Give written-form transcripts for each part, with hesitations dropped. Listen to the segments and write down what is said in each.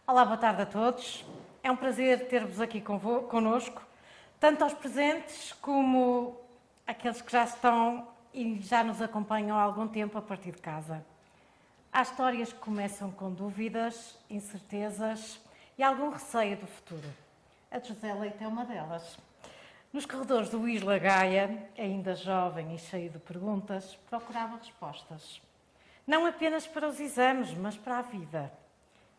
Olá, boa tarde a todos. É um prazer ter-vos aqui connosco, tanto aos presentes como aqueles que já estão e já nos acompanham há algum tempo a partir de casa. Há histórias que começam com dúvidas, incertezas e algum receio do futuro. A de José Leite é uma delas. Nos corredores do Isla Gaia, ainda jovem e cheio de perguntas, procurava respostas. Não apenas para os exames, mas para a vida.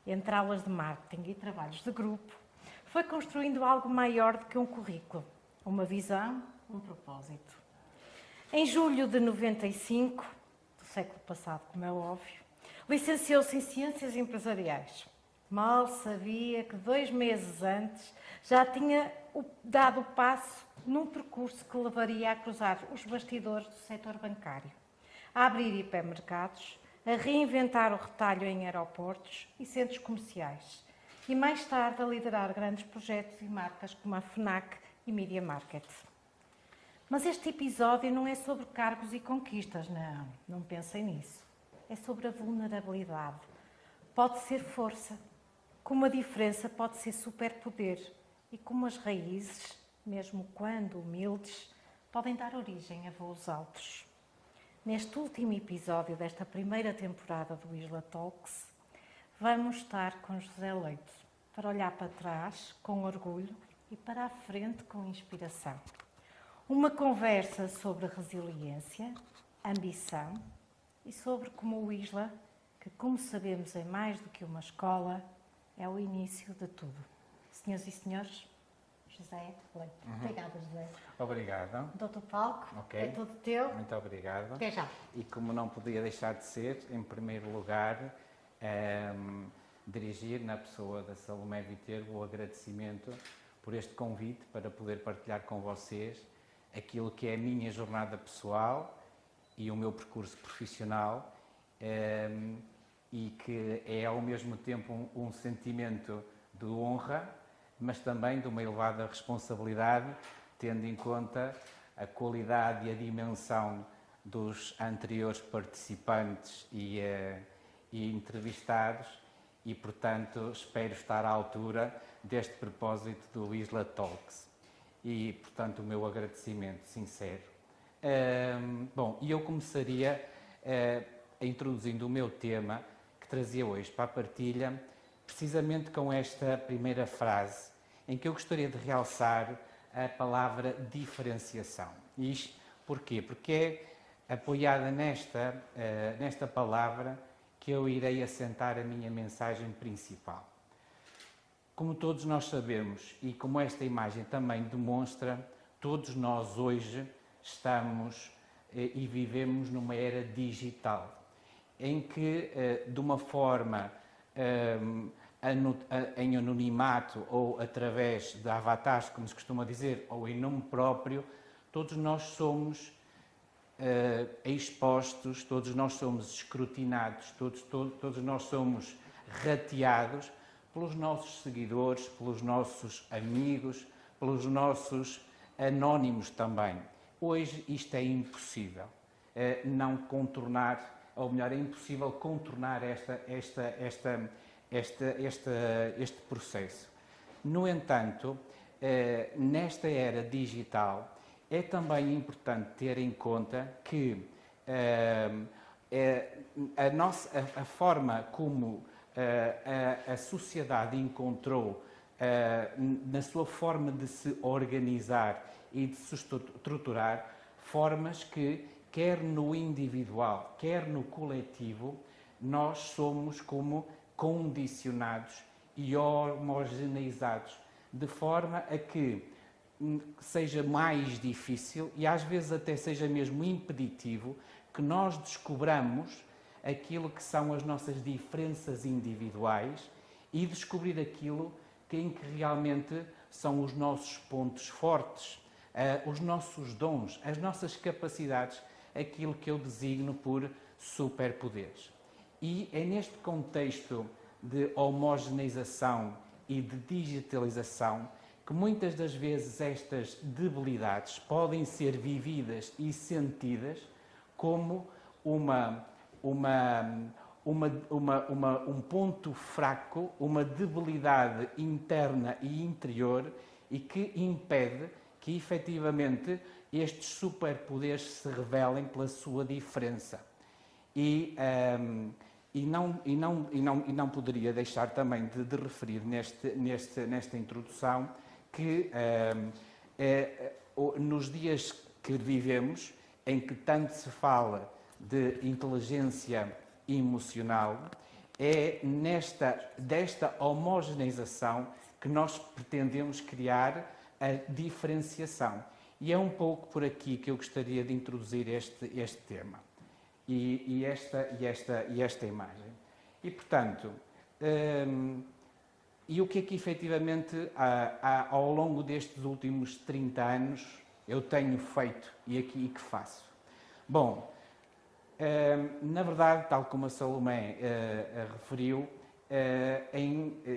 Entre aulas de marketing e trabalhos de grupo, foi construindo algo maior do que um currículo, uma visão, um propósito. Em julho de 95, do século passado, como é óbvio, licenciou-se em Ciências Empresariais. Mal sabia que 2 meses antes já tinha dado o passo num percurso que levaria a cruzar os bastidores do setor bancário, a abrir hipermercados, a reinventar o retalho em aeroportos e centros comerciais e mais tarde a liderar grandes projetos e marcas como a FNAC e Media Market. Mas este episódio não é sobre cargos e conquistas, não pensem nisso. É sobre a vulnerabilidade. Pode ser força, como a diferença pode ser superpoder e como as raízes, mesmo quando humildes, podem dar origem a voos altos. Neste último episódio desta primeira temporada do Isla Talks, vamos estar com José Leite para olhar para trás com orgulho e para a frente com inspiração. Uma conversa sobre resiliência, ambição e sobre como o Isla, que como sabemos é mais do que uma escola, é o início de tudo. Senhoras e senhores, José Leite. Obrigada, José. Obrigado. Doutor Palco, Ok. é todo teu. Muito obrigado. Até já. E como não podia deixar de ser, em primeiro lugar, dirigir na pessoa da Salomé Viterbo o agradecimento por este convite para poder partilhar com vocês aquilo que é a minha jornada pessoal e o meu percurso profissional e que é ao mesmo tempo um sentimento de honra, mas também de uma elevada responsabilidade, tendo em conta a qualidade e a dimensão dos anteriores participantes e entrevistados e, portanto, espero estar à altura deste propósito do Isla Talks. E, portanto, o meu agradecimento sincero. Bom, e eu começaria introduzindo o meu tema, que trazia hoje para a partilha, precisamente com esta primeira frase, em que eu gostaria de realçar a palavra diferenciação. E isto porquê? Porque é apoiada nesta palavra que eu irei assentar a minha mensagem principal. Como todos nós sabemos, e como esta imagem também demonstra, todos nós hoje estamos e vivemos numa era digital, em que, de uma forma em anonimato ou através de avatares, como se costuma dizer, ou em nome próprio, todos nós somos expostos, todos nós somos escrutinados, todos nós somos rateados pelos nossos seguidores, pelos nossos amigos, pelos nossos anónimos também. Hoje isto é impossível não contornar, ou melhor, é impossível contornar este processo. No entanto, nesta era digital, é também importante ter em conta que a forma como a sociedade encontrou na sua forma de se organizar e de se estruturar, formas que, quer no individual, quer no coletivo, nós somos como condicionados e homogeneizados, de forma a que seja mais difícil e às vezes até seja mesmo impeditivo que nós descobramos aquilo que são as nossas diferenças individuais e descobrir aquilo em que realmente são os nossos pontos fortes, os nossos dons, as nossas capacidades, aquilo que eu designo por superpoderes. E é neste contexto de homogeneização e de digitalização que muitas das vezes estas debilidades podem ser vividas e sentidas como um ponto fraco, uma debilidade interna e interior e que impede que efetivamente estes superpoderes se revelem pela sua diferença. E não poderia deixar também de referir nesta introdução que nos dias que vivemos, em que tanto se fala de inteligência emocional, é desta homogeneização que nós pretendemos criar a diferenciação. E é um pouco por aqui que eu gostaria de introduzir este tema e esta imagem. E, portanto, e o que é que efetivamente ao longo destes últimos 30 anos eu tenho feito e aqui que faço? Bom, na verdade, tal como a Salomé referiu,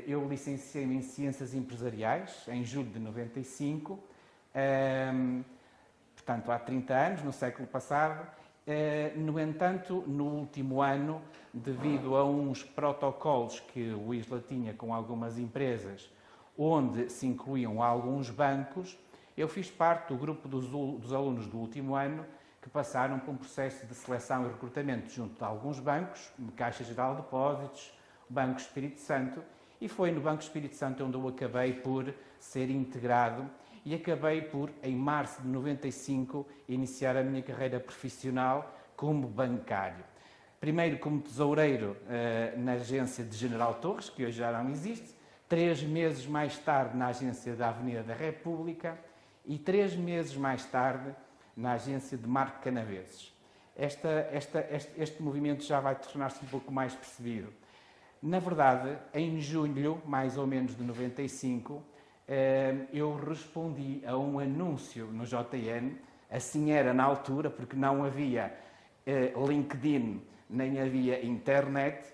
eu licenciei-me em Ciências Empresariais em julho de 95, portanto há 30 anos, no século passado. No entanto, no último ano, devido a uns protocolos que o ISLA tinha com algumas empresas, onde se incluíam alguns bancos, eu fiz parte do grupo dos alunos do último ano que passaram por um processo de seleção e recrutamento junto de alguns bancos, Caixa Geral de Depósitos, Banco Espírito Santo, e foi no Banco Espírito Santo onde eu acabei por ser integrado e acabei por, em março de 95, iniciar a minha carreira profissional como bancário. Primeiro como tesoureiro na agência de General Torres, que hoje já não existe, 3 meses mais tarde na agência da Avenida da República e 3 meses mais tarde na agência de Marco Canaveses. Este movimento já vai tornar-se um pouco mais percebido. Na verdade, em julho, mais ou menos de 95, eu respondi a um anúncio no JN, assim era na altura, porque não havia LinkedIn, nem havia internet,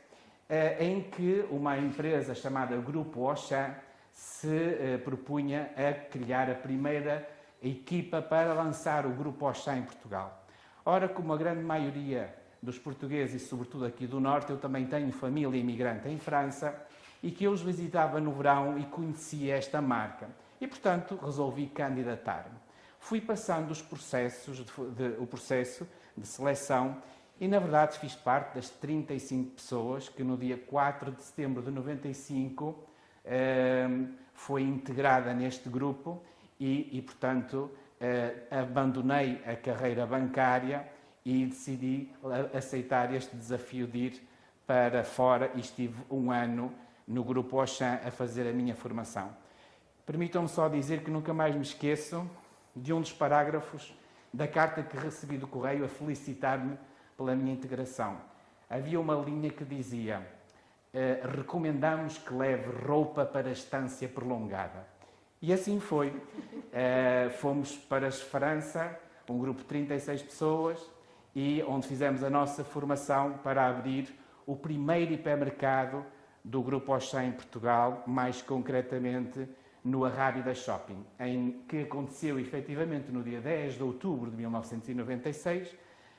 em que uma empresa chamada Grupo Auchan se propunha a criar a primeira equipa para lançar o Grupo Auchan em Portugal. Ora, como a grande maioria dos portugueses, e sobretudo aqui do Norte, eu também tenho família imigrante em França, e que eu os visitava no verão e conhecia esta marca. E, portanto, resolvi candidatar-me. Fui passando o processo de seleção e, na verdade, fiz parte das 35 pessoas que no dia 4 de setembro de 95 foi integrada neste grupo e portanto, abandonei a carreira bancária e decidi aceitar este desafio de ir para fora e estive um ano no Grupo Auchan a fazer a minha formação. Permitam-me só dizer que nunca mais me esqueço de um dos parágrafos da carta que recebi do correio a felicitar-me pela minha integração. Havia uma linha que dizia: recomendamos que leve roupa para a estância prolongada. E assim foi. Fomos para a França, um grupo de 36 pessoas, e onde fizemos a nossa formação para abrir o primeiro hipermercado do Grupo Auchan em Portugal, mais concretamente no Arrábida Shopping, que aconteceu efetivamente no dia 10 de outubro de 1996,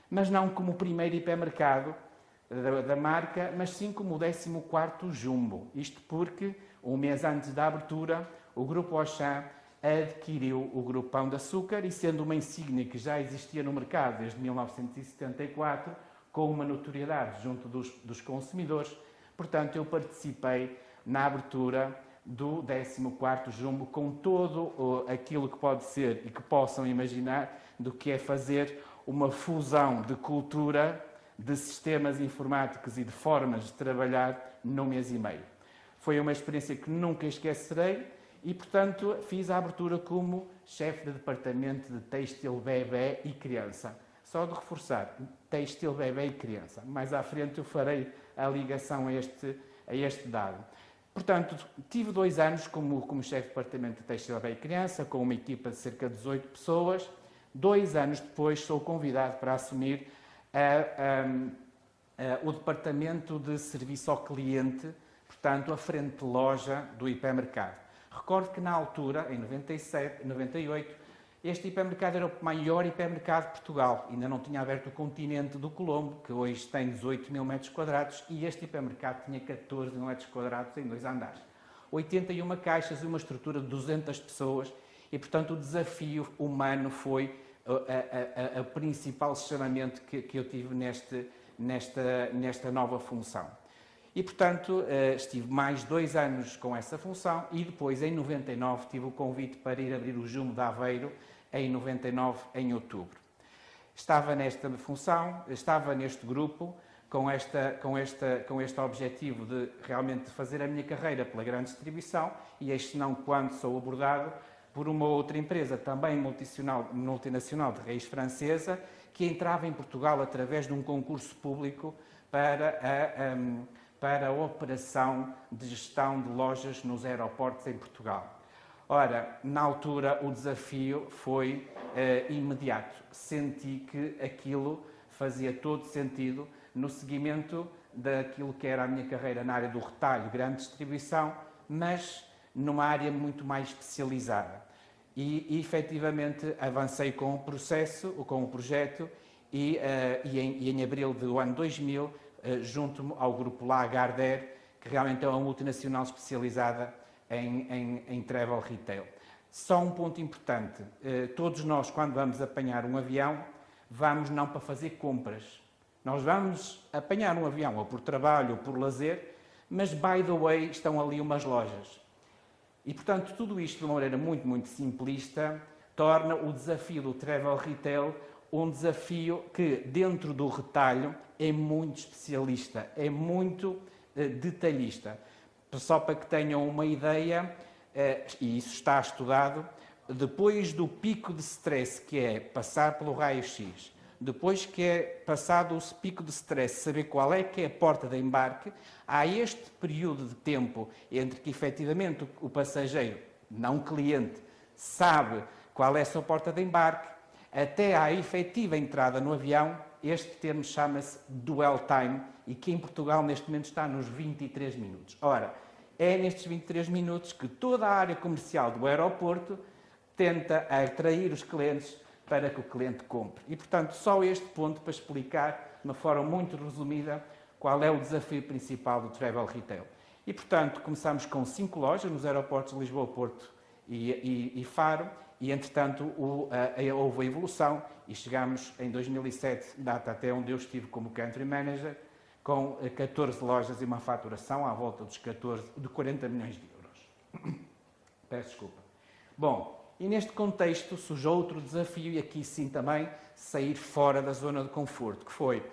mas não como o primeiro hipermercado da marca, mas sim como o 14º Jumbo. Isto porque, um mês antes da abertura, o Grupo Auchan adquiriu o Grupo Pão de Açúcar e, sendo uma insígnia que já existia no mercado desde 1974, com uma notoriedade junto dos consumidores, portanto, eu participei na abertura do 14º Jumbo com todo aquilo que pode ser e que possam imaginar do que é fazer uma fusão de cultura, de sistemas informáticos e de formas de trabalhar num mês e meio. Foi uma experiência que nunca esquecerei e, portanto, fiz a abertura como chefe de departamento de têxtil, bebé e criança. Só de reforçar, têxtil, bebé e criança. Mais à frente eu farei a ligação a este dado. Portanto, tive 2 anos como chefe de departamento de têxtil, bebé e criança, com uma equipa de cerca de 18 pessoas. 2 anos depois sou convidado para assumir o departamento de serviço ao cliente, portanto, a frente de loja do hipermercado. Recordo que na altura, em 97, 98, Este hipermercado era o maior hipermercado de Portugal. Ainda não tinha aberto o continente do Colombo, que hoje tem 18 mil metros quadrados, e este hipermercado tinha 14 mil metros quadrados em 2 andares. 81 caixas e uma estrutura de 200 pessoas, e, portanto, o desafio humano foi o principal chamamento que eu tive nesta nova função. E, portanto, estive mais 2 anos com essa função e depois, em 99, tive o convite para ir abrir o Jumbo de Aveiro, em 99, em outubro. Estava nesta função, estava neste grupo, com este objetivo de realmente fazer a minha carreira pela grande distribuição, e este não quando sou abordado por uma outra empresa, também multinacional de raiz francesa, que entrava em Portugal através de um concurso público para a operação de gestão de lojas nos aeroportos em Portugal. Ora, na altura o desafio foi imediato. Senti que aquilo fazia todo sentido no seguimento daquilo que era a minha carreira na área do retalho, grande distribuição, mas numa área muito mais especializada. E efetivamente avancei com o projeto e em abril do ano 2000 junto-me ao grupo Lagardère, que realmente é uma multinacional especializada em travel retail. Só um ponto importante, todos nós quando vamos apanhar um avião, vamos não para fazer compras. Nós vamos apanhar um avião ou por trabalho ou por lazer, mas by the way estão ali umas lojas. E portanto tudo isto de uma maneira muito, muito simplista torna o desafio do travel retail um desafio que dentro do retalho é muito especialista, é muito detalhista. Só para que tenham uma ideia, e isso está estudado, depois do pico de stress, que é passar pelo raio-x, depois que é passado o pico de stress, saber qual é que é a porta de embarque, há este período de tempo entre que efetivamente o passageiro, não cliente, sabe qual é a sua porta de embarque, até à efetiva entrada no avião. Este termo chama-se dwell time e que em Portugal neste momento está nos 23 minutos. Ora, é nestes 23 minutos que toda a área comercial do aeroporto tenta atrair os clientes para que o cliente compre. E, portanto, só este ponto para explicar, de uma forma muito resumida, qual é o desafio principal do travel retail. E, portanto, começamos com 5 lojas nos aeroportos de Lisboa, Porto e Faro, e, entretanto, houve a evolução e chegamos em 2007, data até onde eu estive como Country Manager, com 14 lojas e uma faturação à volta de 40 milhões de euros. Peço desculpa. Bom, e neste contexto surge outro desafio, e aqui sim também sair fora da zona de conforto, que foi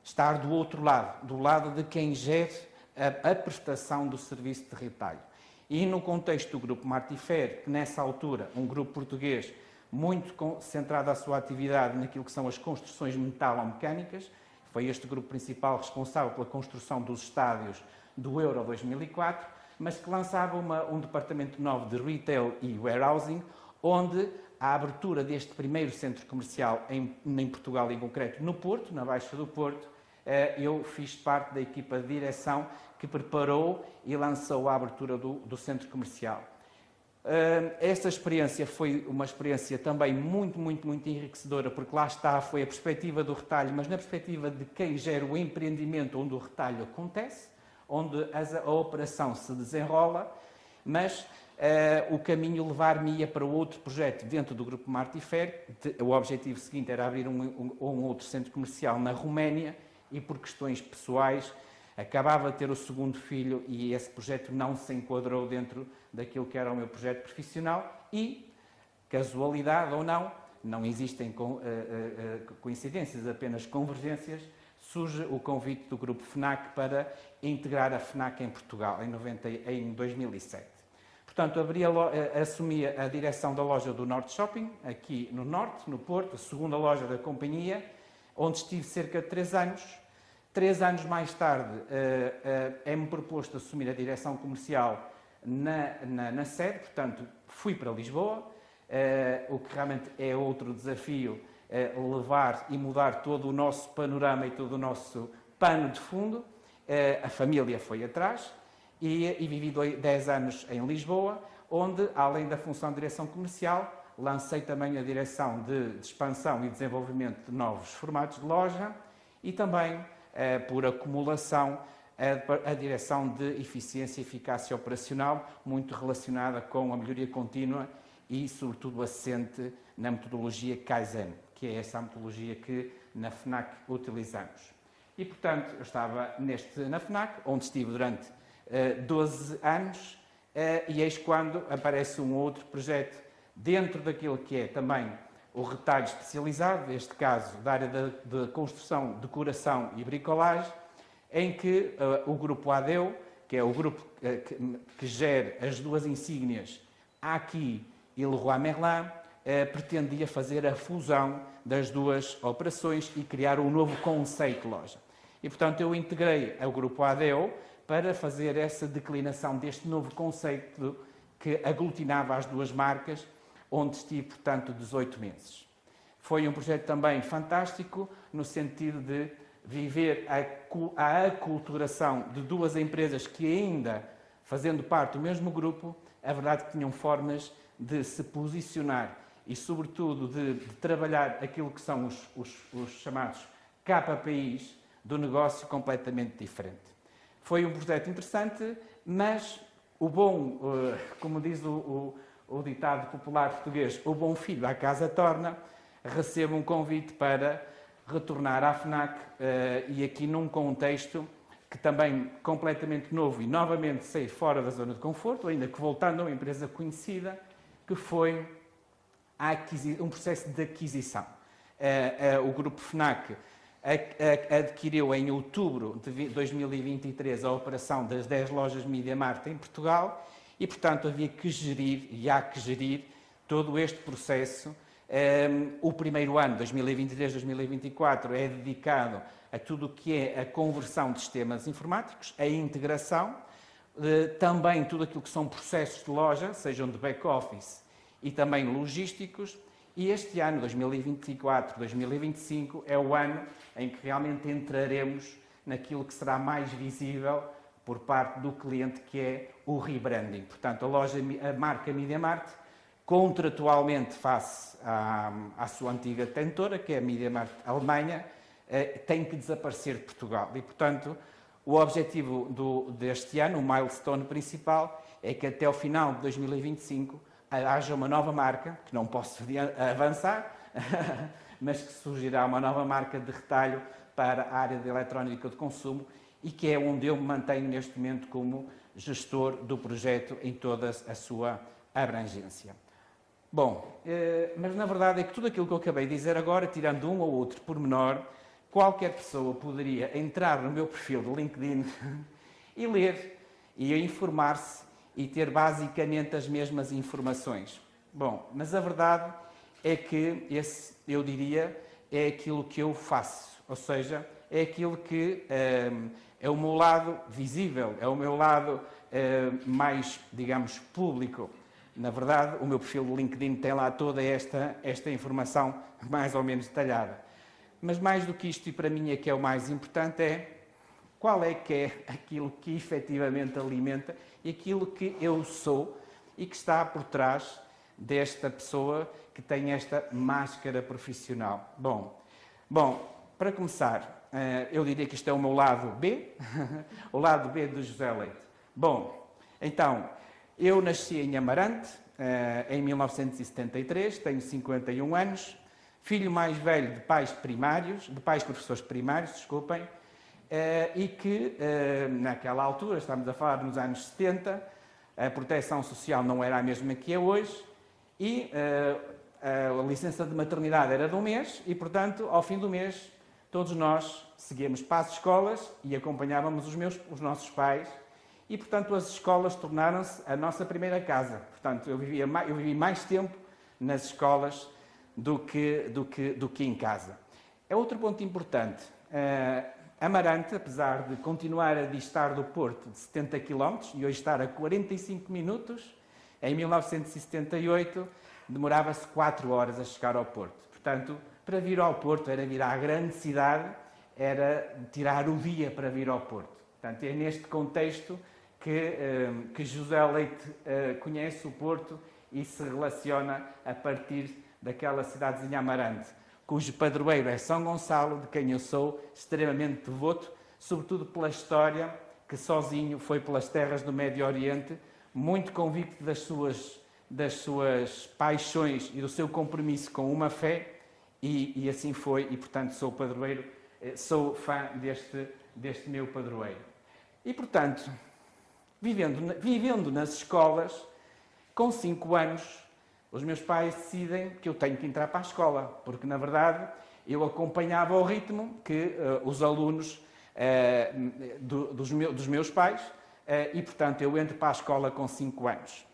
estar do outro lado, do lado de quem gere a prestação do serviço de retalho. E no contexto do Grupo Martifer, que nessa altura, um grupo português muito concentrado a sua atividade naquilo que são as construções metalomecânicas, foi este grupo principal responsável pela construção dos estádios do Euro 2004, mas que lançava um departamento novo de retail e warehousing, onde a abertura deste primeiro centro comercial em Portugal, em concreto no Porto, na Baixa do Porto, eu fiz parte da equipa de direção que preparou e lançou a abertura do centro comercial. Esta experiência foi uma experiência também muito, muito, muito enriquecedora, porque lá está, foi a perspectiva do retalho, mas na perspectiva de quem gera o empreendimento onde o retalho acontece, onde a operação se desenrola, mas o caminho levar-me-ia para outro projeto dentro do Grupo Martifer. O objetivo seguinte era abrir um outro centro comercial na Roménia e, por questões pessoais, acabava de ter o segundo filho e esse projeto não se enquadrou dentro daquilo que era o meu projeto profissional e, casualidade ou não, não existem coincidências, apenas convergências, surge o convite do Grupo FNAC para integrar a FNAC em Portugal, em 2007. Portanto, assumi a direção da loja do Norte Shopping, aqui no Norte, no Porto, a segunda loja da companhia, onde estive cerca de 3 anos. 3 anos mais tarde, é-me proposto assumir a direção comercial na sede, portanto, fui para Lisboa, o que realmente é outro desafio, levar e mudar todo o nosso panorama e todo o nosso pano de fundo. A família foi atrás e vivi 10 anos em Lisboa, onde, além da função de direção comercial, lancei também a direção de expansão e desenvolvimento de novos formatos de loja e também, por acumulação, a direção de eficiência e eficácia operacional, muito relacionada com a melhoria contínua e, sobretudo, assente na metodologia Kaizen, que é essa metodologia que na FNAC utilizamos. E, portanto, eu estava na FNAC, onde estive durante 12 anos, e eis quando aparece um outro projeto dentro daquilo que é também o retalho especializado, neste caso da área de construção, decoração e bricolagem, em que o grupo ADEU, que é o grupo que gera as duas insígnias Aqui e Leroy Merlin, pretendia fazer a fusão das duas operações e criar um novo conceito de loja. E, portanto, eu integrei o grupo ADEU para fazer essa declinação deste novo conceito que aglutinava as duas marcas, onde estive, portanto, 18 meses. Foi um projeto também fantástico, no sentido de viver a aculturação de duas empresas que ainda, fazendo parte do mesmo grupo, a verdade que tinham formas de se posicionar e, sobretudo, de trabalhar aquilo que são os chamados KPIs do negócio completamente diferente. Foi um projeto interessante, mas o bom, como diz o ditado popular português, o bom filho à casa torna, recebo um convite para retornar à FNAC e aqui num contexto que também completamente novo e novamente sair fora da zona de conforto, ainda que voltando a uma empresa conhecida, que foi um processo de aquisição. O grupo FNAC adquiriu em outubro de 2023 a operação das 10 lojas Media Markt em Portugal e, portanto, havia que gerir e há que gerir todo este processo. O primeiro ano, 2023-2024, é dedicado a tudo o que é a conversão de sistemas informáticos, a integração, também tudo aquilo que são processos de loja, sejam de back-office e também logísticos. E este ano, 2024-2025, é o ano em que realmente entraremos naquilo que será mais visível por parte do cliente, que é o rebranding. Portanto, a marca Media Markt, contratualmente face à sua antiga detentora, que é a Media Markt Alemanha, tem que desaparecer de Portugal. E, portanto, o objetivo deste ano, o milestone principal, é que até ao final de 2025 haja uma nova marca, que não posso avançar, mas que surgirá uma nova marca de retalho para a área de eletrónica de consumo e que é onde eu me mantenho neste momento como gestor do projeto em toda a sua abrangência. Bom, mas na verdade é que tudo aquilo que eu acabei de dizer agora, tirando um ou outro pormenor, qualquer pessoa poderia entrar no meu perfil de LinkedIn e ler e informar-se e ter basicamente as mesmas informações. Bom, mas a verdade é que esse, eu diria, é aquilo que eu faço, ou seja, é aquilo que é o meu lado visível, é o meu lado mais, digamos, público. Na verdade, o meu perfil do LinkedIn tem lá toda esta informação mais ou menos detalhada. Mas mais do que isto, e para mim é que é o mais importante, é qual é que é aquilo que efetivamente alimenta e aquilo que eu sou e que está por trás desta pessoa que tem esta máscara profissional. Bom, para começar, eu diria que isto é o meu lado B, o lado B do José Leite. Bom, então, eu nasci em Amarante, em 1973, tenho 51 anos, filho mais velho de pais professores primários, desculpem, e que naquela altura, estamos a falar nos anos 70, a proteção social não era a mesma que é hoje e a licença de maternidade era de um mês e, portanto, ao fim do mês, todos nós seguíamos para as escolas e acompanhávamos os nossos pais e, portanto, as escolas tornaram-se a nossa primeira casa. Portanto, eu vivi mais tempo nas escolas do que em casa. É outro ponto importante. Amarante, apesar de continuar a distar do Porto de 70 km e hoje estar a 45 minutos, em 1978 demorava-se 4 horas a chegar ao Porto. Portanto, para vir ao Porto era vir à grande cidade, era tirar o dia para vir ao Porto. Portanto, é neste contexto que José Leite conhece o Porto e se relaciona a partir daquela cidadezinha Amarante, cujo padroeiro é São Gonçalo, de quem eu sou extremamente devoto, sobretudo pela história que sozinho foi pelas terras do Médio Oriente, muito convicto das suas paixões e do seu compromisso com uma fé, e assim foi, e portanto sou padroeiro, sou fã deste meu padroeiro. E portanto, vivendo nas escolas, com 5 anos, os meus pais decidem que eu tenho que entrar para a escola, porque na verdade eu acompanhava o ritmo que os alunos dos meus pais, e portanto eu entro para a escola com 5 anos.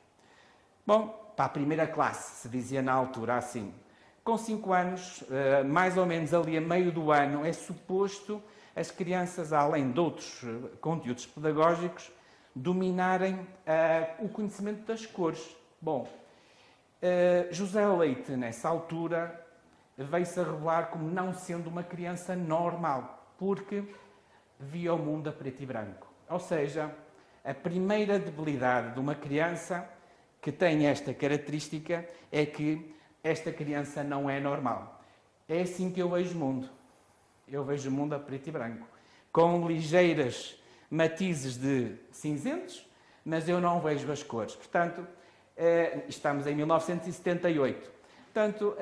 Bom, para a primeira classe, se dizia na altura assim. Com 5 anos, mais ou menos ali a meio do ano, é suposto as crianças, além de outros conteúdos pedagógicos, dominarem o conhecimento das cores. Bom, José Leite, nessa altura, veio-se a revelar como não sendo uma criança normal, porque via o mundo a preto e branco. Ou seja, a primeira debilidade de uma criança que tem esta característica é que esta criança não é normal. É assim que eu vejo o mundo. Eu vejo o mundo a preto e branco, com ligeiras matizes de cinzentos, mas eu não vejo as cores. Portanto, estamos em 1978. Portanto,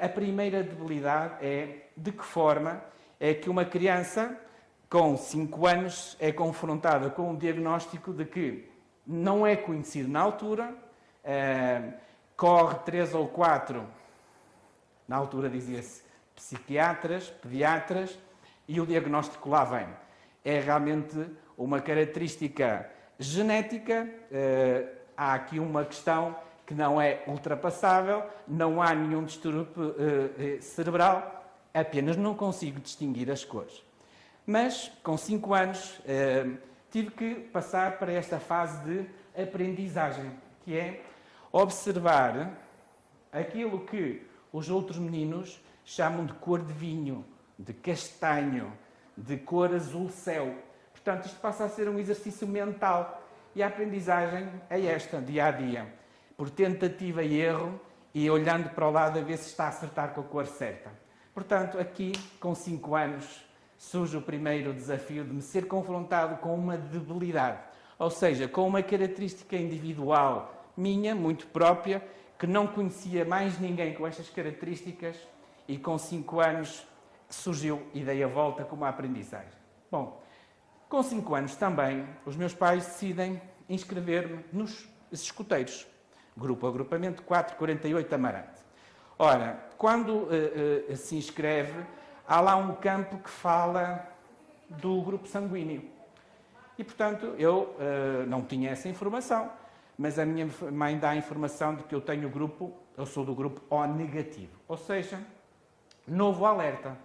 a primeira debilidade é de que forma é que uma criança com 5 anos é confrontada com um diagnóstico de que não é conhecido na altura, corre 3 ou 4, na altura dizia-se psiquiatras, pediatras, e o diagnóstico lá vem. É realmente uma característica genética, há aqui uma questão que não é ultrapassável, não há nenhum distúrbio cerebral, apenas não consigo distinguir as cores. Mas, com 5 anos, tive que passar para esta fase de aprendizagem, que é observar aquilo que os outros meninos chamam de cor de vinho, de castanho, de cor azul céu. Portanto, isto passa a ser um exercício mental. E a aprendizagem é esta, dia a dia, por tentativa e erro, e olhando para o lado a ver se está a acertar com a cor certa. Portanto, aqui, com 5 anos, surge o primeiro desafio de me ser confrontado com uma debilidade, ou seja, com uma característica individual minha, muito própria, que não conhecia mais ninguém com estas características, e com 5 anos surgiu e dei a volta com uma aprendizagem. Bom, com 5 anos também, os meus pais decidem inscrever-me nos escoteiros, grupo agrupamento 448 Amarante. Ora, quando se inscreve, há lá um campo que fala do grupo sanguíneo. E, portanto, eu não tinha essa informação, mas a minha mãe dá a informação de que eu sou do grupo O negativo, ou seja, novo alerta.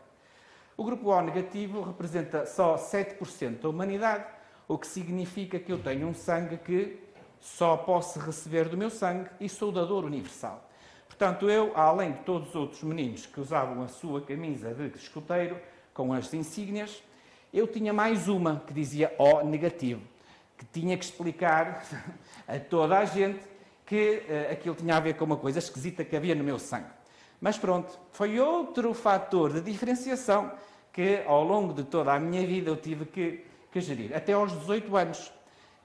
O grupo O negativo representa só 7% da humanidade, o que significa que eu tenho um sangue que só posso receber do meu sangue e sou dador universal. Portanto, eu, além de todos os outros meninos que usavam a sua camisa de escoteiro, com as insígnias, eu tinha mais uma que dizia O negativo, que tinha que explicar a toda a gente que aquilo tinha a ver com uma coisa esquisita que havia no meu sangue. Mas pronto, foi outro fator de diferenciação que ao longo de toda a minha vida eu tive que gerir. Até aos 18 anos.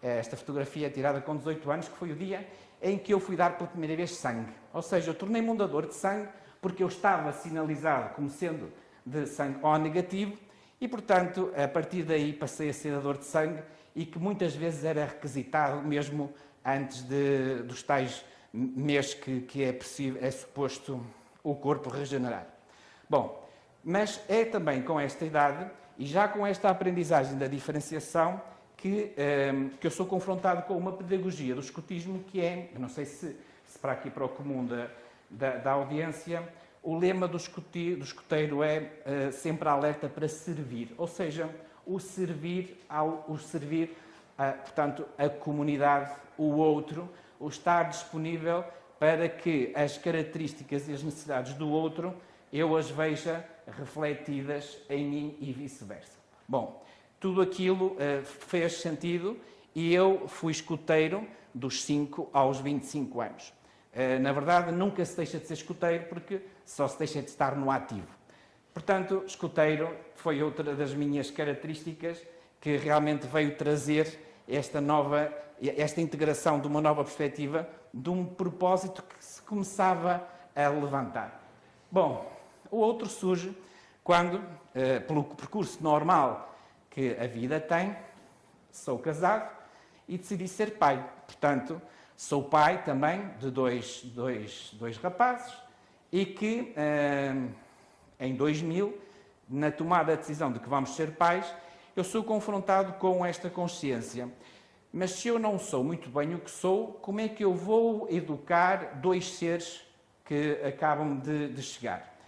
Esta fotografia é tirada com 18 anos, que foi o dia em que eu fui dar pela primeira vez sangue. Ou seja, eu tornei-me um dador de sangue porque eu estava sinalizado como sendo de sangue O negativo e, portanto, a partir daí passei a ser dador de sangue e que muitas vezes era requisitado mesmo antes dos tais meses que é suposto o corpo regenerar. Bom, mas é também com esta idade e já com esta aprendizagem da diferenciação que eu sou confrontado com uma pedagogia do escotismo que é, eu não sei se para aqui para o comum da audiência, o lema do escoteiro é sempre alerta para servir, ou seja, o servir, portanto, a comunidade, o outro, o estar disponível para que as características e as necessidades do outro eu as veja refletidas em mim e vice-versa. Bom, tudo aquilo fez sentido e eu fui escoteiro dos 5 aos 25 anos. Na verdade, nunca se deixa de ser escoteiro porque só se deixa de estar no ativo. Portanto, escoteiro foi outra das minhas características que realmente veio trazer esta integração de uma nova perspectiva, de um propósito que se começava a levantar. Bom, o outro surge quando, pelo percurso normal que a vida tem, sou casado e decidi ser pai. Portanto, sou pai também de dois rapazes e que, em 2000, na tomada da decisão de que vamos ser pais, eu sou confrontado com esta consciência. Mas se eu não sou muito bem o que sou, como é que eu vou educar dois seres que acabam de chegar?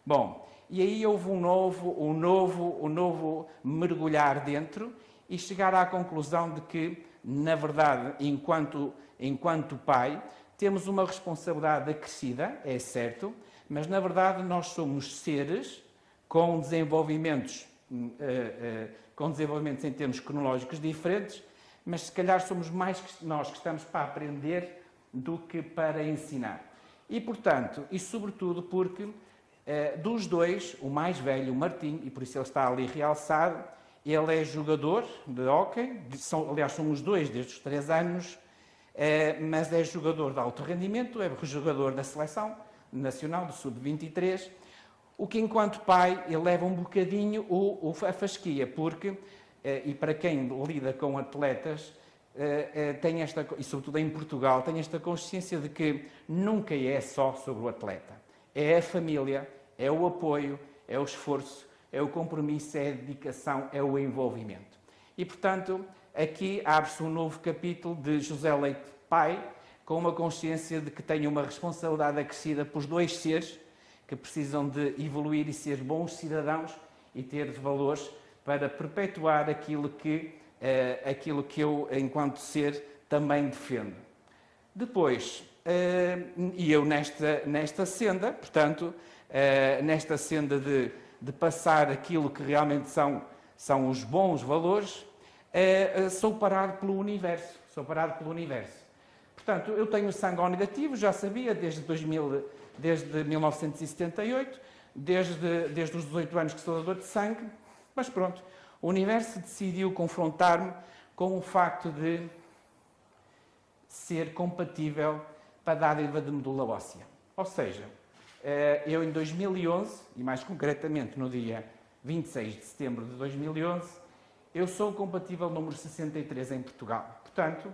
Bom, e aí houve um novo mergulhar dentro e chegar à conclusão de que, na verdade, enquanto pai, temos uma responsabilidade acrescida, é certo, mas na verdade nós somos seres com desenvolvimentos em termos cronológicos diferentes, mas se calhar somos mais nós que estamos para aprender do que para ensinar. E portanto, e sobretudo porque dos dois, o mais velho, o Martim, e por isso ele está ali realçado, ele é jogador de hóquei, aliás são os dois desde os 3 anos, mas é jogador de alto rendimento, é jogador da Seleção Nacional do Sub-23, o que enquanto pai ele leva um bocadinho a fasquia, porque, e para quem lida com atletas, tem e sobretudo em Portugal, tem esta consciência de que nunca é só sobre o atleta. É a família, é o apoio, é o esforço, é o compromisso, é a dedicação, é o envolvimento. E, portanto, aqui abre-se um novo capítulo de José Leite pai, com uma consciência de que tem uma responsabilidade acrescida por dois seres que precisam de evoluir e ser bons cidadãos e ter valores para perpetuar aquilo que eu, enquanto ser, também defendo. Depois, e eu nesta senda, portanto, nesta senda de passar aquilo que realmente são os bons valores, sou parado pelo universo. Portanto, eu tenho sangue O negativo, já sabia, desde 1978, desde os 18 anos que sou doador de sangue, mas pronto, o universo decidiu confrontar-me com o facto de ser compatível para a dádiva de medula óssea. Ou seja, eu em 2011, e mais concretamente no dia 26 de setembro de 2011, eu sou o compatível número 63 em Portugal. Portanto,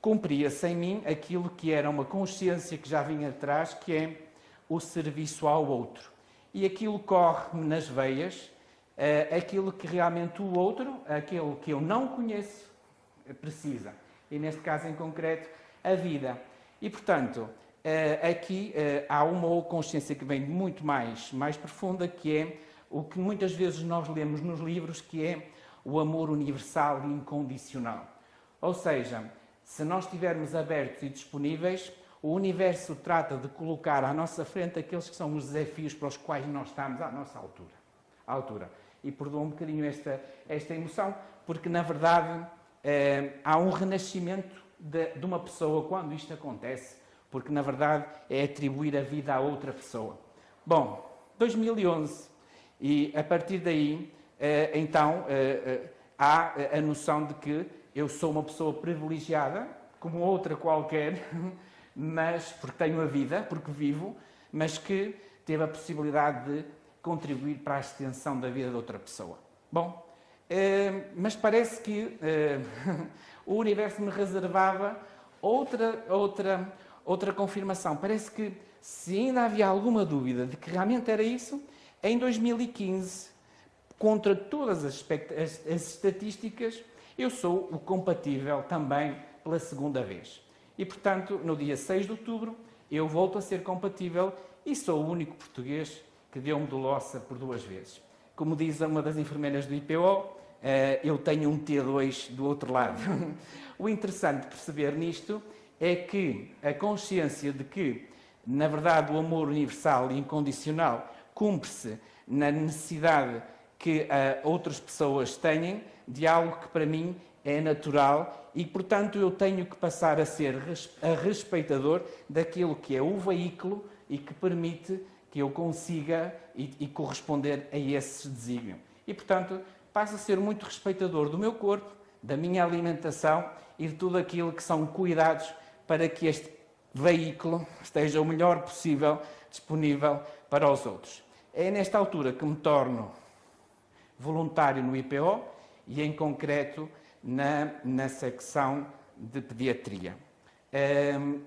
cumpria-se em mim aquilo que era uma consciência que já vinha atrás, que é o serviço ao outro. E aquilo corre-me nas veias, aquilo que realmente o outro, aquele que eu não conheço, precisa. E neste caso em concreto, a vida. E portanto, aqui há uma consciência que vem muito mais profunda, que é o que muitas vezes nós lemos nos livros, que é o amor universal e incondicional. Ou seja, se nós estivermos abertos e disponíveis, o universo trata de colocar à nossa frente aqueles que são os desafios para os quais nós estamos à nossa altura. E perdoa um bocadinho esta emoção, porque na verdade há um renascimento de uma pessoa quando isto acontece, porque na verdade é atribuir a vida a outra pessoa. Bom, 2011, e a partir daí, então, há a noção de que eu sou uma pessoa privilegiada, como outra qualquer, mas porque tenho a vida, porque vivo, mas que teve a possibilidade de contribuir para a extensão da vida de outra pessoa. Bom, mas parece que o universo me reservava outra confirmação. Parece que, se ainda havia alguma dúvida de que realmente era isso, em 2015, contra todas as estatísticas, eu sou o compatível também pela segunda vez. E, portanto, no dia 6 de outubro, eu volto a ser compatível e sou o único português que deu medula óssea por 2 vezes. Como diz uma das enfermeiras do IPO, eu tenho um T2 do outro lado. O interessante de perceber nisto é que a consciência de que, na verdade, o amor universal e incondicional cumpre-se na necessidade que outras pessoas têm de algo que para mim é natural e, portanto, eu tenho que passar a ser respeitador daquilo que é o veículo e que permite que eu consiga e corresponder a esse desígnio. E, portanto, passo a ser muito respeitador do meu corpo, da minha alimentação e de tudo aquilo que são cuidados para que este veículo esteja o melhor possível disponível para os outros. É nesta altura que me voluntário no IPO e, em concreto, na secção de pediatria.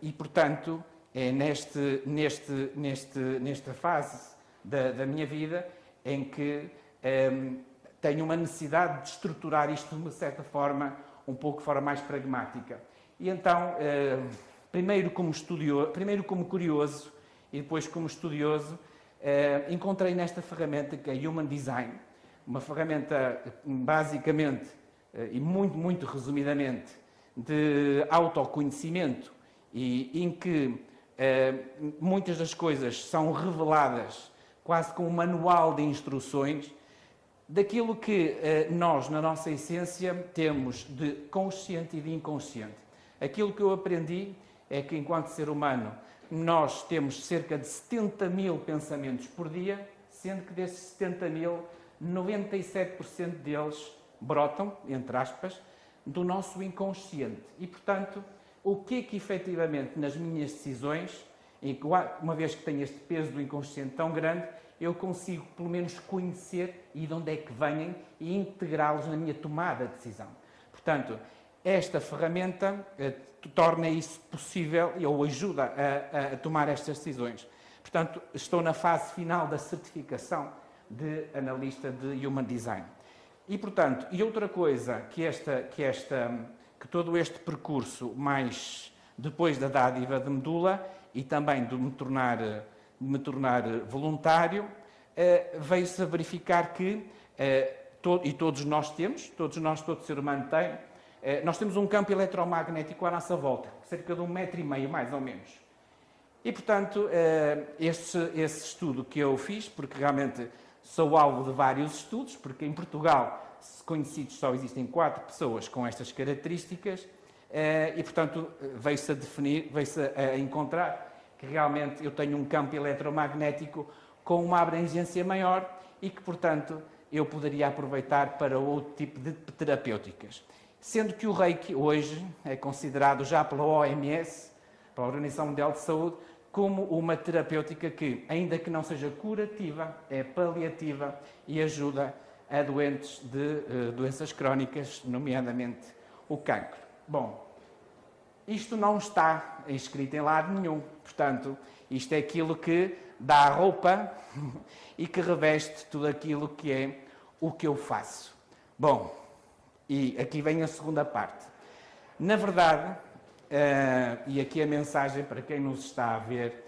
E, portanto, é nesta fase da minha vida em que tenho uma necessidade de estruturar isto de uma certa forma, um pouco de forma mais pragmática. E então, primeiro como curioso e depois como estudioso, encontrei nesta ferramenta que é Human Design, uma ferramenta basicamente e muito resumidamente de autoconhecimento e em que muitas das coisas são reveladas quase como um manual de instruções daquilo que nós, na nossa essência, temos de consciente e de inconsciente. Aquilo que eu aprendi é que, enquanto ser humano, nós temos cerca de 70 mil pensamentos por dia, sendo que desses 70 mil, 97% deles brotam, entre aspas, do nosso inconsciente. E, portanto, o que efetivamente nas minhas decisões, uma vez que tenho este peso do inconsciente tão grande, eu consigo pelo menos conhecer e de onde é que vêm e integrá-los na minha tomada de decisão. Portanto, esta ferramenta torna isso possível ou ajuda a tomar estas decisões. Portanto, estou na fase final da certificação de analista de Human Design. E, portanto, e outra coisa que todo este percurso, mais depois da dádiva de medula e também de me tornar voluntário, veio-se a verificar que, e todos nós temos, todo ser humano tem, nós temos um campo eletromagnético à nossa volta, cerca de 1,5 metro, mais ou menos. E, portanto, esse estudo que eu fiz, porque realmente sou alvo de vários estudos, porque em Portugal, conhecidos, só existem 4 pessoas com estas características, e, portanto, veio-se a encontrar que realmente eu tenho um campo eletromagnético com uma abrangência maior e que, portanto, eu poderia aproveitar para outro tipo de terapêuticas. Sendo que o Reiki hoje é considerado já pela OMS, pela Organização Mundial de Saúde, como uma terapêutica que, ainda que não seja curativa, é paliativa e ajuda a doentes de doenças crónicas, nomeadamente o cancro. Bom, isto não está escrito em lado nenhum, portanto, isto é aquilo que dá a roupa e que reveste tudo aquilo que é o que eu faço. Bom, e aqui vem a segunda parte. Na verdade, e aqui a mensagem para quem nos está a ver,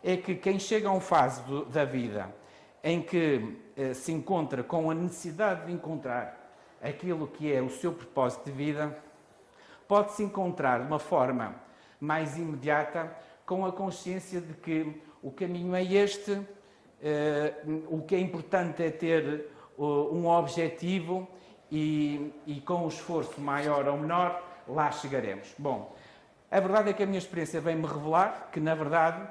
é que quem chega a uma fase da vida em que se encontra com a necessidade de encontrar aquilo que é o seu propósito de vida, pode-se encontrar de uma forma mais imediata com a consciência de que o caminho é este, o que é importante é ter um objetivo e com um esforço maior ou menor, lá chegaremos. Bom, a verdade é que a minha experiência vem-me revelar que, na verdade,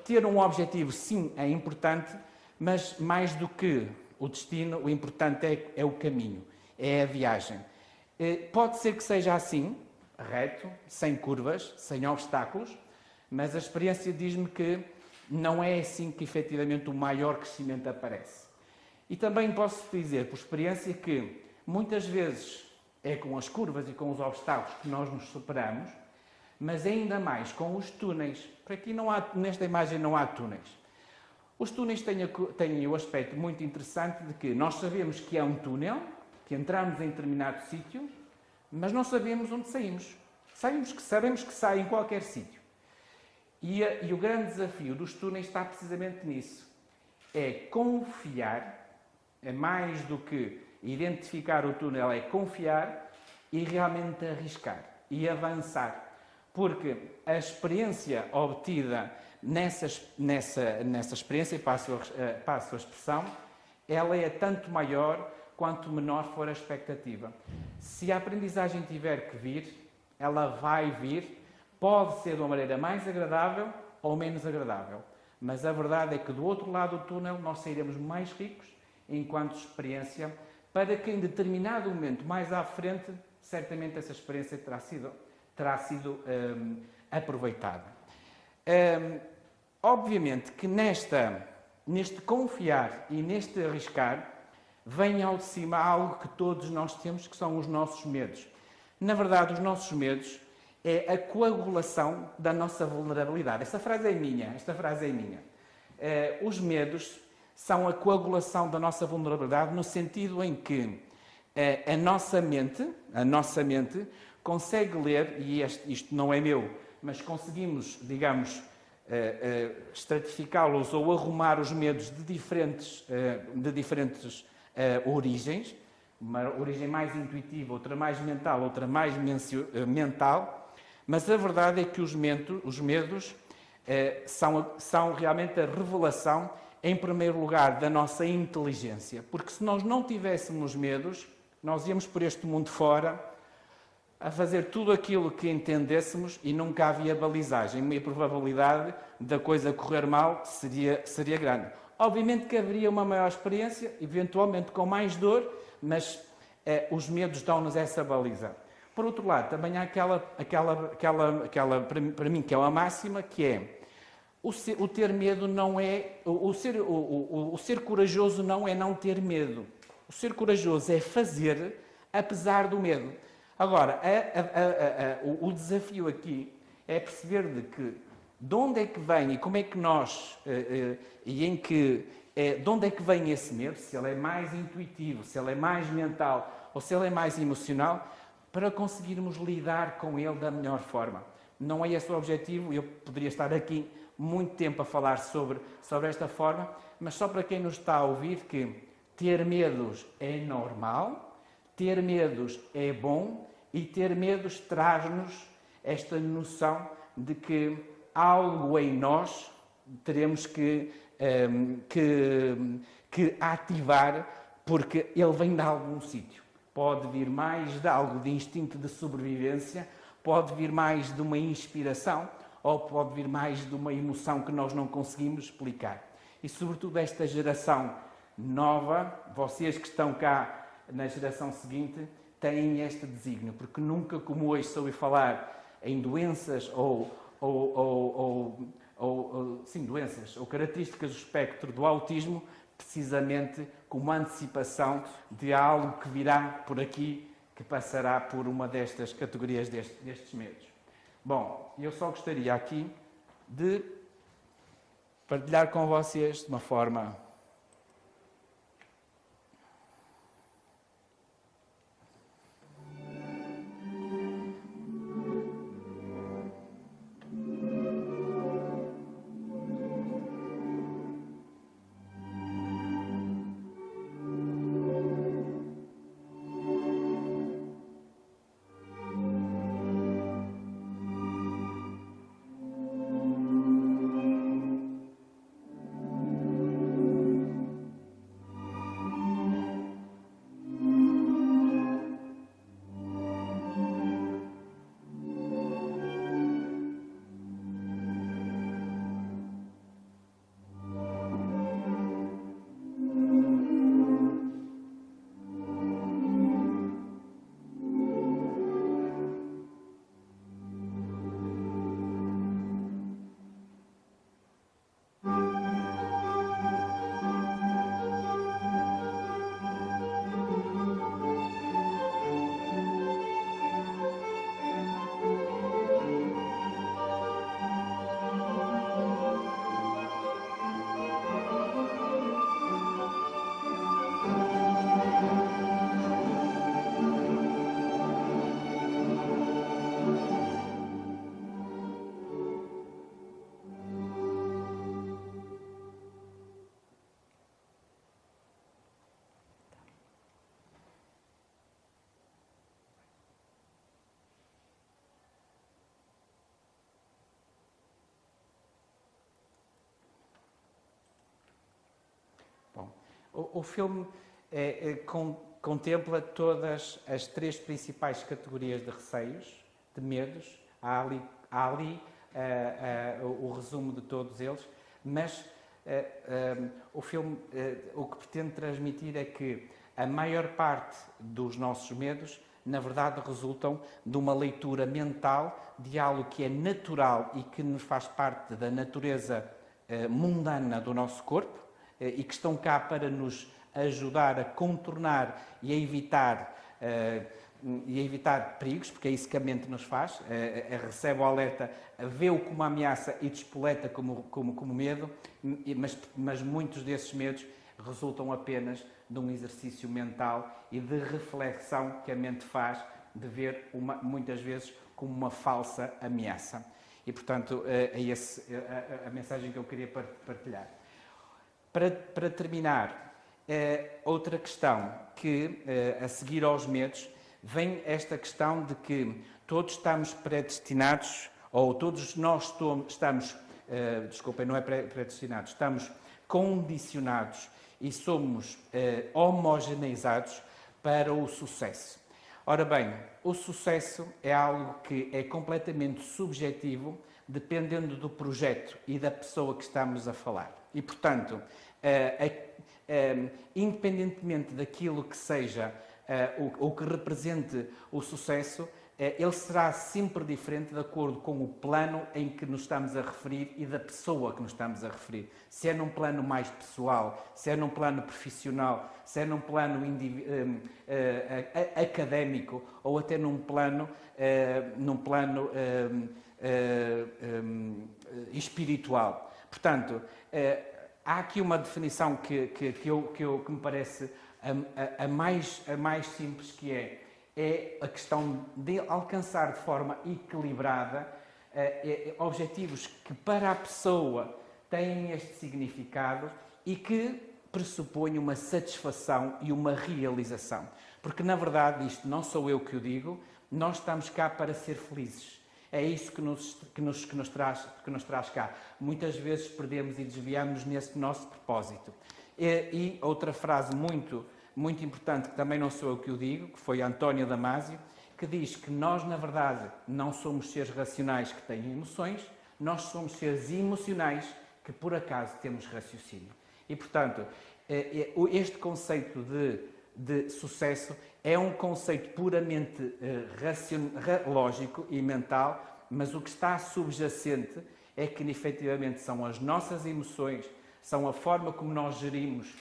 ter um objetivo, sim, é importante, mas mais do que o destino, o importante é o caminho, é a viagem. Pode ser que seja assim, reto, sem curvas, sem obstáculos, mas a experiência diz-me que não é assim que efetivamente o maior crescimento aparece. E também posso dizer, por experiência, que muitas vezes é com as curvas e com os obstáculos que nós nos superamos, mas ainda mais com os túneis. Por aqui nesta imagem não há túneis. Os túneis têm o aspecto muito interessante de que nós sabemos que é um túnel, que entramos em determinado sítio, mas não sabemos onde saímos. Sabemos que sai em qualquer sítio. E o grande desafio dos túneis está precisamente nisso. É confiar, é mais do que identificar o túnel, é confiar e realmente arriscar e avançar. Porque a experiência obtida nessa experiência, e passo a expressão, ela é tanto maior quanto menor for a expectativa. Se a aprendizagem tiver que vir, ela vai vir, pode ser de uma maneira mais agradável ou menos agradável. Mas a verdade é que do outro lado do túnel nós sairemos mais ricos enquanto experiência, para que em determinado momento, mais à frente, certamente essa experiência terá sido aproveitada. Obviamente que neste confiar e neste arriscar, vem ao de cima algo que todos nós temos, que são os nossos medos. Na verdade, os nossos medos é a coagulação da nossa vulnerabilidade. Esta frase é minha. Os medos são a coagulação da nossa vulnerabilidade no sentido em que a nossa mente consegue ler, e isto não é meu, mas conseguimos, digamos, estratificá-los ou arrumar os medos de diferentes origens, uma origem mais intuitiva, outra mais mental, outra mais mental, mas a verdade é que os medos são realmente a revelação, em primeiro lugar, da nossa inteligência, porque se nós não tivéssemos medos, nós íamos por este mundo fora a fazer tudo aquilo que entendêssemos e nunca havia balizagem, e a probabilidade da coisa correr mal seria grande. Obviamente que haveria uma maior experiência, eventualmente com mais dor, mas os medos dão-nos essa baliza. Por outro lado, também há aquela para mim, que é uma máxima, que é o ter medo não é... O ser corajoso não é não ter medo. O ser corajoso é fazer apesar do medo. Agora, o desafio aqui é perceber de onde é que vem e como é que nós, de onde é que vem esse medo, se ele é mais intuitivo, se ele é mais mental ou se ele é mais emocional, para conseguirmos lidar com ele da melhor forma. Não é esse o objetivo, eu poderia estar aqui muito tempo a falar sobre esta forma, mas só para quem nos está a ouvir que ter medos é normal, ter medos é bom e ter medos traz-nos esta noção de que algo em nós teremos que ativar, porque ele vem de algum sítio. Pode vir mais de algo de instinto de sobrevivência, pode vir mais de uma inspiração ou pode vir mais de uma emoção que nós não conseguimos explicar. E sobretudo esta geração nova, vocês que estão cá na geração seguinte, têm este desígnio, porque nunca como hoje soube falar em doenças doenças ou características do espectro do autismo, precisamente como antecipação de algo que virá por aqui, que passará por uma destas categorias destes medos. Bom, eu só gostaria aqui de partilhar com vocês de uma forma o filme contempla todas as 3 principais categorias de receios, de medos. Há ali o resumo de todos eles, mas o filme o que pretende transmitir é que a maior parte dos nossos medos, na verdade, resultam de uma leitura mental de algo que é natural e que nos faz parte da natureza mundana do nosso corpo e que estão cá para nos ajudar a contornar e a evitar perigos, porque é isso que a mente nos faz, recebe o alerta, vê-o como ameaça e despoleta como medo, mas muitos desses medos resultam apenas de um exercício mental e de reflexão que a mente faz de ver, muitas vezes, como uma falsa ameaça. E, portanto, é a mensagem que eu queria partilhar. Para terminar, outra questão que, a seguir aos medos, vem esta questão de que todos estamos predestinados, ou todos nós estamos, não é predestinados, estamos condicionados e somos homogeneizados para o sucesso. Ora bem, o sucesso é algo que é completamente subjetivo, dependendo do projeto e da pessoa que estamos a falar. E, portanto, independentemente daquilo que seja o que represente o sucesso, ele será sempre diferente de acordo com o plano em que nos estamos a referir e da pessoa que nos estamos a referir. Se é num plano mais pessoal, se é num plano profissional, se é num plano académico ou até num plano espiritual. Portanto, há aqui uma definição que me parece a mais simples, que é a questão de alcançar de forma equilibrada objetivos que para a pessoa têm este significado e que pressupõem uma satisfação e uma realização. Porque, na verdade, isto não sou eu que o digo, nós estamos cá para ser felizes. É isso que nos traz cá. Muitas vezes perdemos e desviamos nesse nosso propósito. E outra frase muito importante, que também não sou eu que o digo, que foi António Damasio, que diz que nós, na verdade, não somos seres racionais que têm emoções, nós somos seres emocionais que, por acaso, temos raciocínio. E, portanto, este conceito de sucesso é um conceito puramente lógico e mental, mas o que está subjacente é que, efetivamente, são as nossas emoções, são a forma como nós gerimos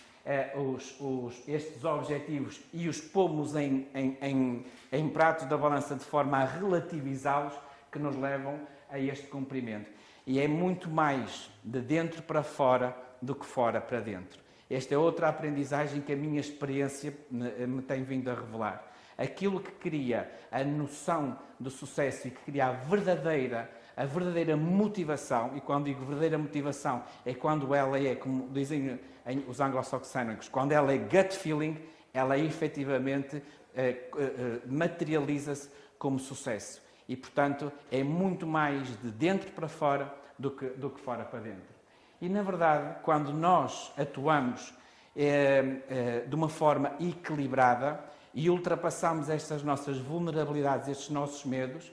estes objetivos e os pomos em pratos da balança de forma a relativizá-los, que nos levam a este cumprimento. E é muito mais de dentro para fora do que fora para dentro. Esta é outra aprendizagem que a minha experiência me tem vindo a revelar. Aquilo que cria a noção do sucesso e que cria a verdadeira motivação, e quando digo verdadeira motivação, é quando ela é, como dizem os anglo-saxónicos, quando ela é gut feeling, ela efetivamente materializa-se como sucesso. E, portanto, é muito mais de dentro para fora do que fora para dentro. E, na verdade, quando nós atuamos de uma forma equilibrada e ultrapassamos estas nossas vulnerabilidades, estes nossos medos,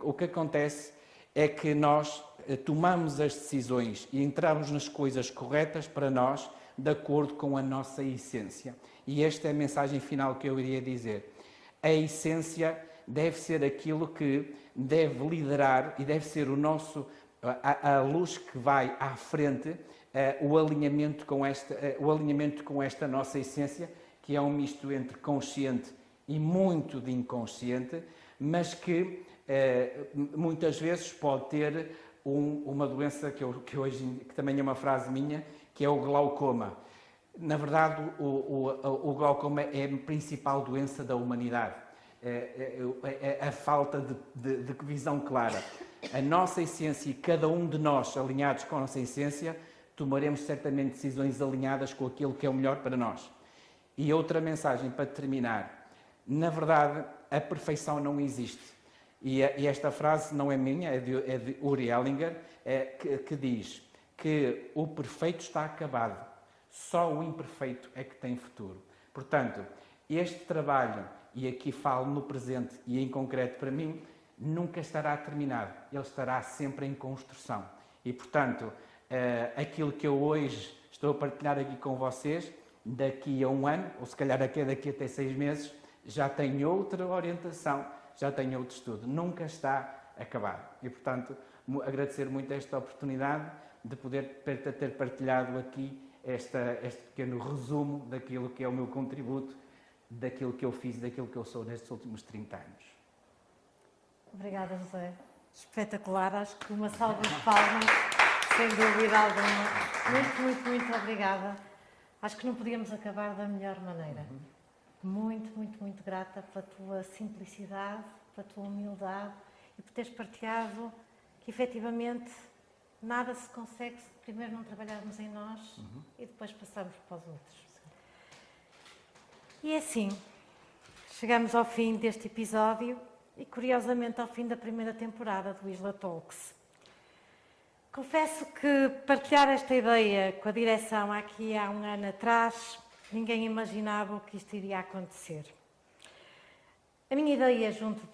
o que acontece é que nós tomamos as decisões e entramos nas coisas corretas para nós, de acordo com a nossa essência. E esta é a mensagem final que eu iria dizer. A essência deve ser aquilo que deve liderar e deve ser a luz que vai à frente, o alinhamento com esta nossa essência, que é um misto entre consciente e muito de inconsciente, mas que muitas vezes pode ter uma doença que também é uma frase minha, que é o glaucoma. Na verdade, o glaucoma é a principal doença da humanidade. A falta de visão clara. A nossa essência e cada um de nós alinhados com a nossa essência, tomaremos certamente decisões alinhadas com aquilo que é o melhor para nós. E outra mensagem para terminar. Na verdade, a perfeição não existe. E esta frase não é minha, é de Uri Ellinger, que diz que o perfeito está acabado, só o imperfeito é que tem futuro. Portanto, este trabalho, e aqui falo no presente e em concreto para mim, nunca estará terminado, ele estará sempre em construção. E, portanto, aquilo que eu hoje estou a partilhar aqui com vocês, daqui a um ano, ou se calhar daqui até 6 meses, já tem outra orientação, já tem outro estudo. Nunca está acabado. E, portanto, agradecer muito esta oportunidade de poder ter partilhado aqui este pequeno resumo daquilo que é o meu contributo, daquilo que eu fiz, daquilo que eu sou nestes últimos 30 anos. Obrigada, José. Espetacular. Acho que uma salva de palmas, sem dúvida alguma. Muito obrigada. Acho que não podíamos acabar da melhor maneira. Muito grata pela tua simplicidade, pela tua humildade e por teres partilhado que, efetivamente, nada se consegue se primeiro não trabalharmos em nós e depois passarmos para os outros. E assim, chegamos ao fim deste episódio e, curiosamente, ao fim da primeira temporada do Isla Talks. Confesso que partilhar esta ideia com a direção aqui há um ano atrás, ninguém imaginava o que isto iria acontecer. A minha ideia junto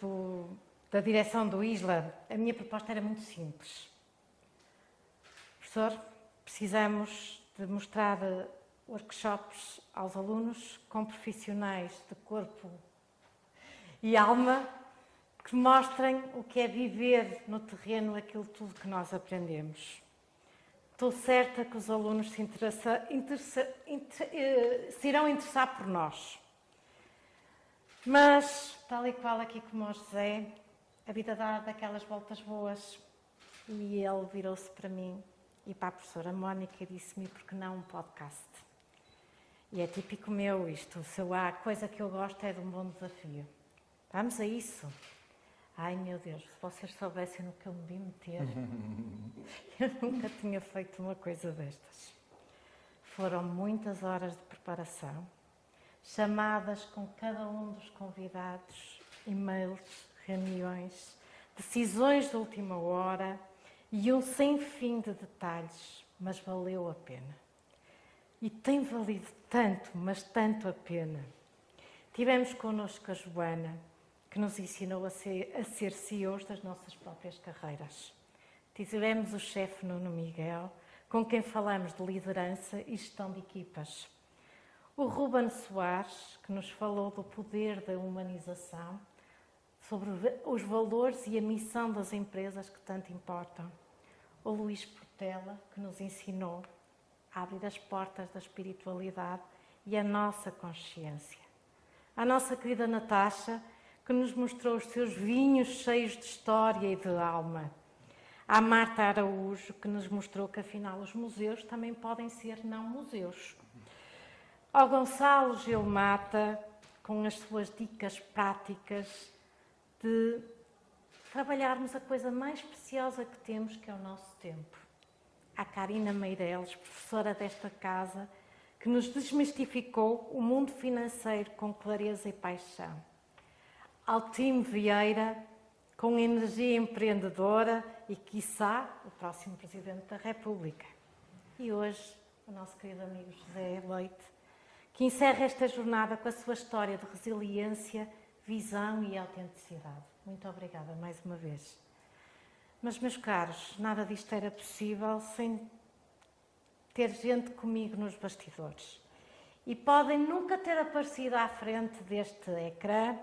da direção do Isla, a minha proposta era muito simples. Professor, precisamos de mostrar workshops aos alunos com profissionais de corpo e alma que mostrem o que é viver no terreno aquilo tudo que nós aprendemos. Estou certa que os alunos se irão interessar por nós. Mas, tal e qual aqui como o José, a vida dá daquelas voltas boas e ele virou-se para mim e para a professora Mónica e disse-me: por que não um podcast? E é típico meu isto, se há coisa que eu gosto é de um bom desafio. Vamos a isso? Ai, meu Deus, se vocês soubessem no que eu me vi meter, eu nunca tinha feito uma coisa destas. Foram muitas horas de preparação, chamadas com cada um dos convidados, e-mails, reuniões, decisões de última hora e um sem fim de detalhes, mas valeu a pena. E tem valido tanto, mas tanto a pena. Tivemos connosco a Joana, que nos ensinou a ser CEOs das nossas próprias carreiras. Tivemos o chefe Nuno Miguel, com quem falamos de liderança e gestão de equipas. O Ruben Soares, que nos falou do poder da humanização, sobre os valores e a missão das empresas que tanto importam. O Luís Portela, que nos ensinou a abrir as portas da espiritualidade e a nossa consciência. A nossa querida Natasha, que nos mostrou os seus vinhos cheios de história e de alma. A Marta Araújo, que nos mostrou que, afinal, os museus também podem ser não museus. Ao Gonçalo Gilmata, com as suas dicas práticas de trabalharmos a coisa mais preciosa que temos, que é o nosso tempo. À Karina Meireles, professora desta casa, que nos desmistificou o mundo financeiro com clareza e paixão. Ao Tim Vieira, com energia empreendedora e, quiçá, o próximo Presidente da República. E hoje, o nosso querido amigo José Leite, que encerra esta jornada com a sua história de resiliência, visão e autenticidade. Muito obrigada mais uma vez. Mas, meus caros, nada disto era possível sem ter gente comigo nos bastidores. E podem nunca ter aparecido à frente deste ecrã,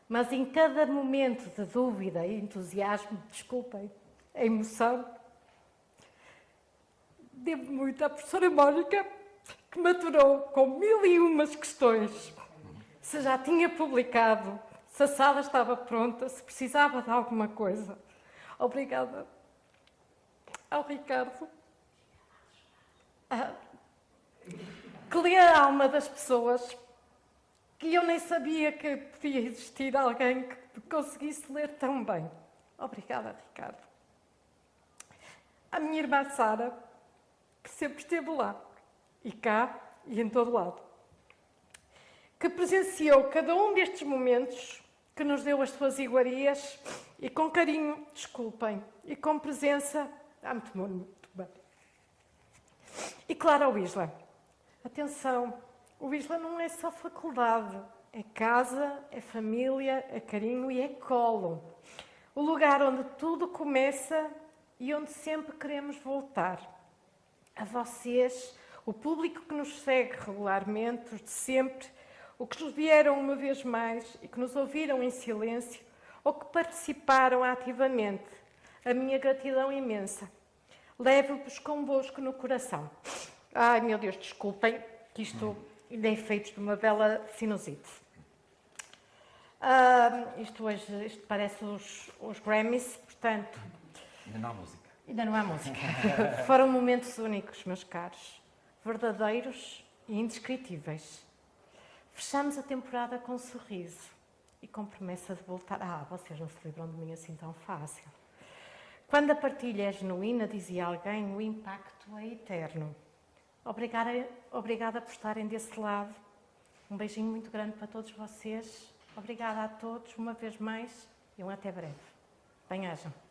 mas em cada momento de dúvida e entusiasmo, desculpem, a emoção, devo muito à professora Mónica, que me aturou com 1001 questões. Se já tinha publicado, se a sala estava pronta, se precisava de alguma coisa. Obrigada ao Ricardo, que lê a alma das pessoas, que eu nem sabia que podia existir alguém que conseguisse ler tão bem. Obrigada, Ricardo. A minha irmã Sara, que sempre esteve lá, e cá e em todo lado, que presenciou cada um destes momentos, que nos deu as suas iguarias e com carinho, desculpem, e com presença, muito bem. E claro, ao Isla. Atenção, o Isla não é só faculdade, É casa, é família, é carinho e é colo. O lugar onde tudo começa e onde sempre queremos voltar. A vocês, o público que nos segue regularmente, os de sempre, os que nos vieram uma vez mais e que nos ouviram em silêncio ou que participaram ativamente, a minha gratidão imensa. Levo-vos convosco no coração. Ai, meu Deus, desculpem, que isto ainda é feito de uma bela sinusite. Isto parece os Grammys, portanto... Ainda não há música. Ainda não há música. Foram momentos únicos, meus caros. Verdadeiros e indescritíveis. Fechamos a temporada com um sorriso e com promessa de voltar. Vocês não se lembram de mim assim tão fácil. Quando a partilha é genuína, dizia alguém, o impacto é eterno. Obrigada por estarem desse lado. Um beijinho muito grande para todos vocês. Obrigada a todos uma vez mais e até breve. Bem-ajam.